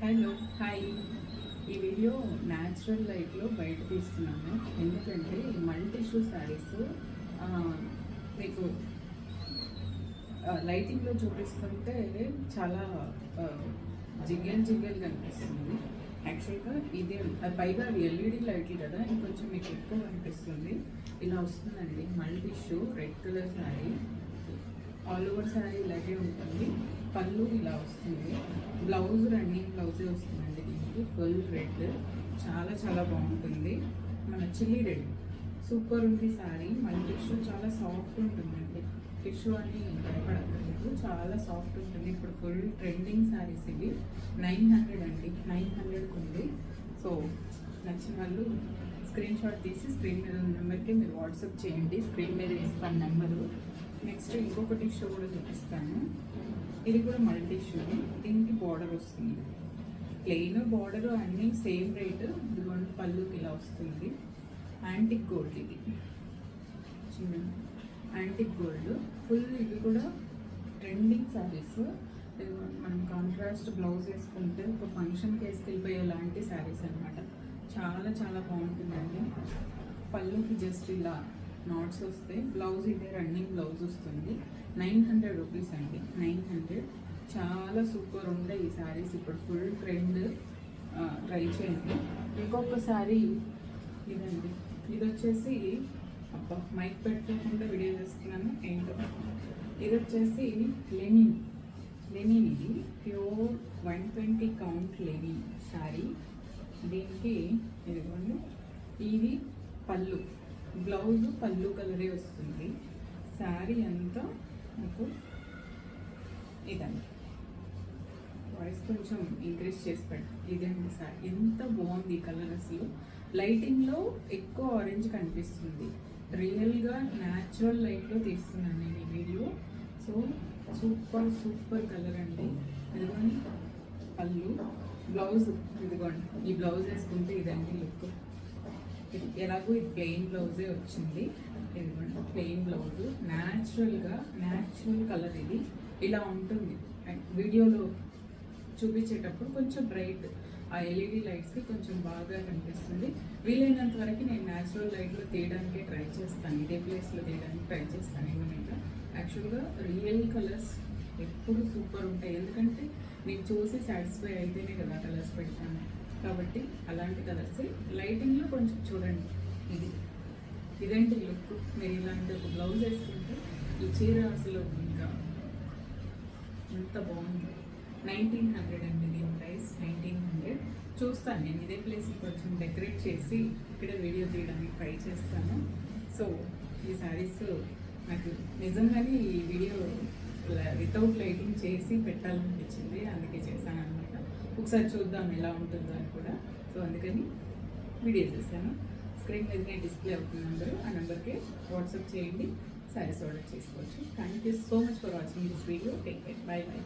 Hello hi. ఈ video natural లైట్లో బయట తీస్తున్నాను. ఎందుకంటే మల్టీ టిష్యూ శారీస్ మీకు లైటింగ్లో చూపిస్తుంటే చాలా జిగ్గల్ జిగ్గల్గా అనిపిస్తుంది. యాక్చువల్గా ఇది పైగా ఎల్ఈడి లైట్లు కదా, ఇంకొంచెం మీకు ఎక్కువ అనిపిస్తుంది. ఇలా వస్తుందండి multi tissue red colour sari. All over sari ఇలాగే ఉంటుంది. పళ్ళు ఇలా వస్తుంది. బ్లౌజ్ రన్నింగ్ బ్లౌజే వస్తుందండి. దీనికి ఫుల్ రెడ్, చాలా చాలా బాగుంటుంది. మన చిల్లీ రెడ్ సూపర్ ఉంది శారీ. మళ్ళీ టిష్యూ చాలా సాఫ్ట్ ఉంటుందండి. టిష్యూ అని భయపడక్కర్లేదు, చాలా సాఫ్ట్ ఉంటుంది. ఇప్పుడు ఫుల్ ట్రెండింగ్ శారీస్ ఇవి. 900 అండి, 900కి ఉంది. సో నచ్చిన వాళ్ళు స్క్రీన్ షాట్ తీసి స్క్రీన్ మీద ఉన్న నెంబర్కి మీరు వాట్సాప్ చేయండి. స్క్రీన్ మీద ఇస్తాను నెంబరు. నెక్స్ట్ ఇంకొక టిష్యూ కూడా చూపిస్తాను. ఇది కూడా మల్టీ టిష్యూని. దీనికి బార్డర్ వస్తుంది, ప్లెయిన్ బార్డర్ అన్నీ సేమ్ రేటు. ఇదిగోండి పళ్ళుకి ఇలా వస్తుంది. యాంటిక్ గోల్డ్, ఇది చిన్న యాంటిక్ గోల్డ్ ఫుల్. ఇవి కూడా ట్రెండింగ్ శారీస్. ఇదిగోండి మనం కాంట్రాస్ట్ బ్లౌజ్ వేసుకుంటే ఒక ఫంక్షన్కి వేసుకెళ్ళిపోయే లాంటి శారీస్ అనమాట. చాలా చాలా బాగుంటుందండి. పళ్ళుకి జస్ట్ ఇలా నాట్స్ వస్తే బ్లౌజ్ ఇదే రన్నింగ్ బ్లౌజ్ వస్తుంది. 900 రూపీస్ అండి, 900. చాలా సూపర్ ఉండే ఈ శారీస్. ఇప్పుడు ఫుల్ ట్రెండ్, ట్రై చేయండి. ఇంకొక శారీ ఇదండి. ఇది వచ్చేసి మైక్ పెట్టుకోకుండా వీడియో చేస్తున్నాను ఏంటో. ఇది వచ్చేసి లెనిన్. ఇది ప్యూర్ 120 కౌంట్ లెనిన్ శారీ. దీనికి ఇదిగోండి, ఇది పళ్ళు, బ్లౌజ్ పళ్ళు కలరే వస్తుంది. శారీ అంతా మీకు ఇదండి. వాయిస్ కొంచెం ఇంక్రీజ్ చేసి పెట్టండి. ఇదండి శారీ. ఎంత బాగుంది ఈ కలర్. అసలు లైటింగ్లో ఎక్కువ ఆరెంజ్ కనిపిస్తుంది. రియల్గా న్యాచురల్ లైట్లో తీస్తున్నాను నేను ఈ video. So super super colour అండి. ఇదిగోండి పళ్ళు, బ్లౌజ్ ఇదిగోండి. ఈ బ్లౌజ్ వేసుకుంటే ఇదండి లుక్. ఎలాగో ఇది ప్లెయిన్ బ్లౌజే వచ్చింది. ఇదిగోండి ప్లెయిన్ బ్లౌజ్. న్యాచురల్ కలర్ ఇది. ఇలా ఉంటుంది. వీడియోలో చూపించేటప్పుడు కొంచెం బ్రైట్, ఆ ఎల్ఈడి లైట్స్కి కొంచెం బాగా కనిపిస్తుంది. వీలైనంత వరకు నేను న్యాచురల్ లైట్లో తీయడానికి ట్రై చేస్తాను, ఇదే ప్లేస్లో తీయడానికి ట్రై చేస్తాను. ఏమైనా యాక్చువల్గా రియల్ కలర్స్ ఎప్పుడు సూపర్ ఉంటాయి. ఎందుకంటే నేను చూసి సాటిస్ఫై అయితేనే కదా కలర్స్ పెడతాను. కాబట్టి అలాంటి కలర్స్ లైటింగ్లో కొంచెం చూడండి. ఇదేంటి లుక్. మీరు ఇలాంటి ఒక బ్లౌజ్ వేసుకుంటే ఈ చీర అసలు ఇంకా ఎంత బాగుంది. 1900 అండి దీని ప్రైస్, 1900. చూస్తాను నేను ఇదే ప్లేస్ కొంచెం డెకరేట్ చేసి ఇక్కడే వీడియో తీయడానికి ట్రై చేస్తాను. సో ఈ శారీస్ నాకు నిజంగానే ఈ వీడియో వితౌట్ లైటింగ్ చేసి పెట్టాలనిపించింది, అందుకే చేశాను అనమాట. ఒకసారి చూద్దాం ఎలా ఉంటుందో అని కూడా. సో అందుకని వీడియో చేశాను. స్క్రీన్ మీదనే డిస్ప్లే అవుతున్న నెంబరు, ఆ నెంబర్కి వాట్సాప్ చేయండి. శారీస్ ఆర్డర్ చేసుకోవచ్చు. Thank you so much for watching this video. Take care, by by.